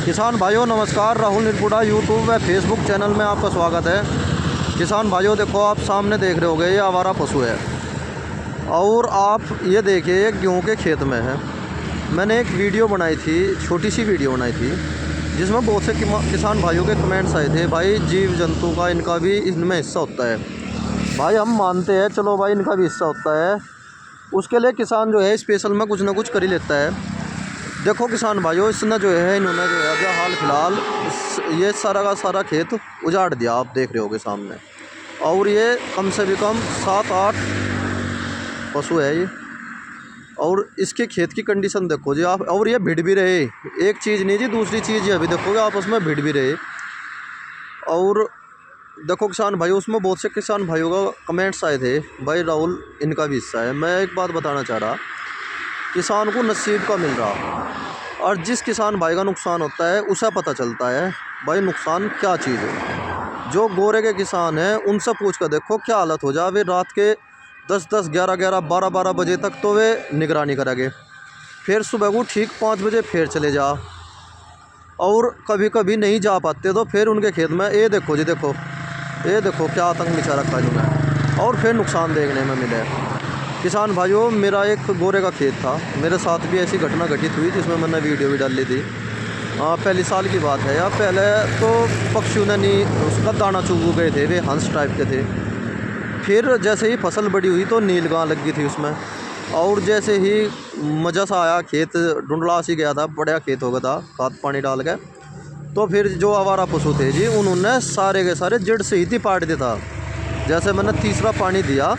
किसान भाइयों नमस्कार। राहुल निर्पुड़ा यूट्यूब व फेसबुक चैनल में आपका स्वागत है। किसान भाइयों देखो, आप सामने देख रहे होगे, ये आवारा पशु है और आप ये देखिए ये गेहूँ के खेत में है। मैंने एक वीडियो बनाई थी, छोटी सी वीडियो बनाई थी, जिसमें बहुत से किसान भाइयों के कमेंट्स आए थे, भाई जीव जंतु का इनका भी इनमें हिस्सा होता है। भाई हम मानते हैं, चलो भाई इनका भी हिस्सा होता है, उसके लिए किसान जो है स्पेशल में कुछ ना कुछ कर ही लेता है। देखो किसान भाइयों, इसने जो है इन्होंने जो है अभी हाल फिलहाल ये सारा का सारा खेत उजाड़ दिया, आप देख रहे होगे सामने। और ये कम से भी कम 7-8 पशु है ये, और इसके खेत की कंडीशन देखो जी आप। और ये भिड़ भी रहे, एक चीज़ नहीं जी, दूसरी चीज़ ये अभी देखोगे आपस में भिड़ भी रहे। और देखो किसान भाइयों, उसमें बहुत से किसान भाइयों का कमेंट्स आए थे, भाई राहुल इनका भी हिस्सा है। मैं एक बात बताना चाह रहा, किसान को नसीब का मिल रहा, और जिस किसान भाई का नुकसान होता है उसे पता चलता है भाई नुकसान क्या चीज़ है। जो गोरे के किसान हैं उनसे पूछ कर देखो क्या हालत हो जाए, वे रात के 10-10, 11-11, 12-12 बजे तक तो वे निगरानी करेंगे, फिर सुबह को ठीक 5 बजे फिर चले जा, और कभी कभी नहीं जा पाते तो फिर उनके खेत में ये देखो जी, देखो ये देखो क्या आतंक मचा रखा है इन्होंने, और फिर नुकसान देखने में मिले। किसान भाइयों, मेरा एक गोरे का खेत था, मेरे साथ भी ऐसी घटना घटित हुई जिसमें मैंने वीडियो भी डाली थी। पहली साल की बात है, या पहले तो पक्षियों ने नहीं उसका दाना चुग गए थे, वे हंस टाइप के थे। फिर जैसे ही फसल बड़ी हुई तो नीलगां लग गई थी उसमें, और जैसे ही मज़ा सा आया, खेत ढूंढला सी गया था, बढ़िया खेत हो गया था खाद पानी डाल के, तो फिर जो आवारा पशु थे जी उन्होंने सारे के सारे जड़ से ही पाट दिया था। जैसे मैंने तीसरा पानी दिया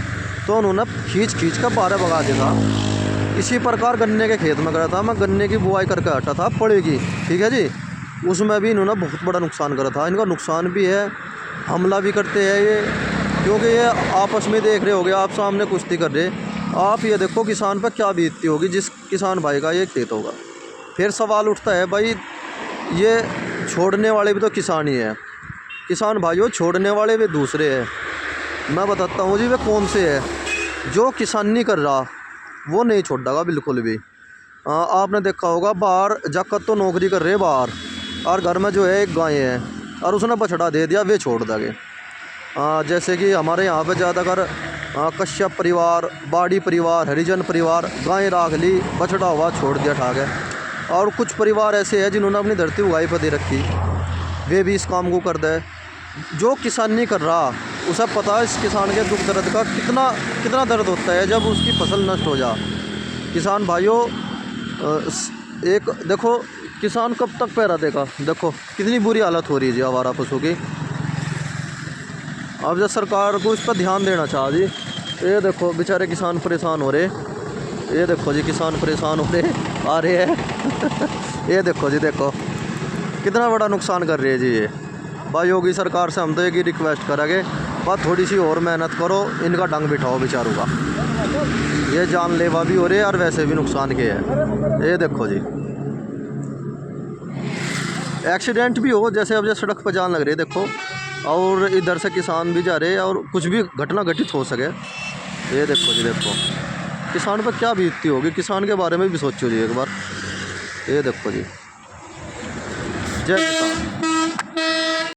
तो उन्होंने खींच कर बाहर भगा दिया था। इसी प्रकार गन्ने के खेत में करा था, मैं गन्ने की बुआई करके हटा था पड़ेगी, ठीक है जी, उसमें भी इन्होंने बहुत बड़ा नुकसान करा था। इनका नुकसान भी है, हमला भी करते हैं ये, क्योंकि ये आपस में देख रहे होगे, आप सामने कुश्ती कर रहे, आप ये देखो किसान पर क्या बीतती होगी जिस किसान भाई का ये खेत होगा। फिर सवाल उठता है, भाई ये छोड़ने वाले भी तो किसान ही है। किसान भाइयों, छोड़ने वाले भी दूसरे हैं, मैं बताता हूँ जी वे कौन से है। जो किसानी कर रहा वो नहीं छोड़ेगा बिल्कुल भी। आपने देखा होगा, बाहर जाकर तो नौकरी कर रहे बाहर, और घर में जो है एक गाय है और उसने बछड़ा दे दिया, वे छोड़ देंगे। जैसे कि हमारे यहाँ पे ज़्यादातर कश्यप परिवार, बाड़ी परिवार, हरिजन परिवार, गाय राख ली, बछड़ा हुआ छोड़ दिया ठाक है। और कुछ परिवार ऐसे हैं जिन्होंने अपनी धरती उगाई पर दे रखी, वे भी इस काम को कर दे। जो किसानी कर रहा उसे पता है इस किसान के दुख दर्द का कितना दर्द होता है जब उसकी फसल नष्ट हो जा। किसान भाइयों, एक देखो किसान कब तक पैरा देगा, देखो कितनी बुरी हालत हो रही है जी आवारा पशु की। अब जब सरकार को इस पर ध्यान देना चाह जी। ये देखो बेचारे किसान परेशान हो रहे, ये देखो जी किसान परेशान हो रहे आ रहे हैं ये देखो जी, देखो कितना बड़ा नुकसान कर रही है जी ये। भाई योगी सरकार से हम तो एक ही रिक्वेस्ट करेंगे, बस थोड़ी सी और मेहनत करो, इनका डंग बिठाओ बेचारों का, ये जानलेवा भी हो रहे और वैसे भी नुकसान के है। ये देखो जी, एक्सीडेंट भी हो, जैसे अब सड़क पर जान लग रही है देखो, और इधर से किसान भी जा रहे हैं और कुछ भी घटना घटित हो सके। ये देखो जी, देखो किसान पर क्या बीतती होगी, किसान के बारे में भी सोचो जी एक बार। ये देखो जी, जय किसान।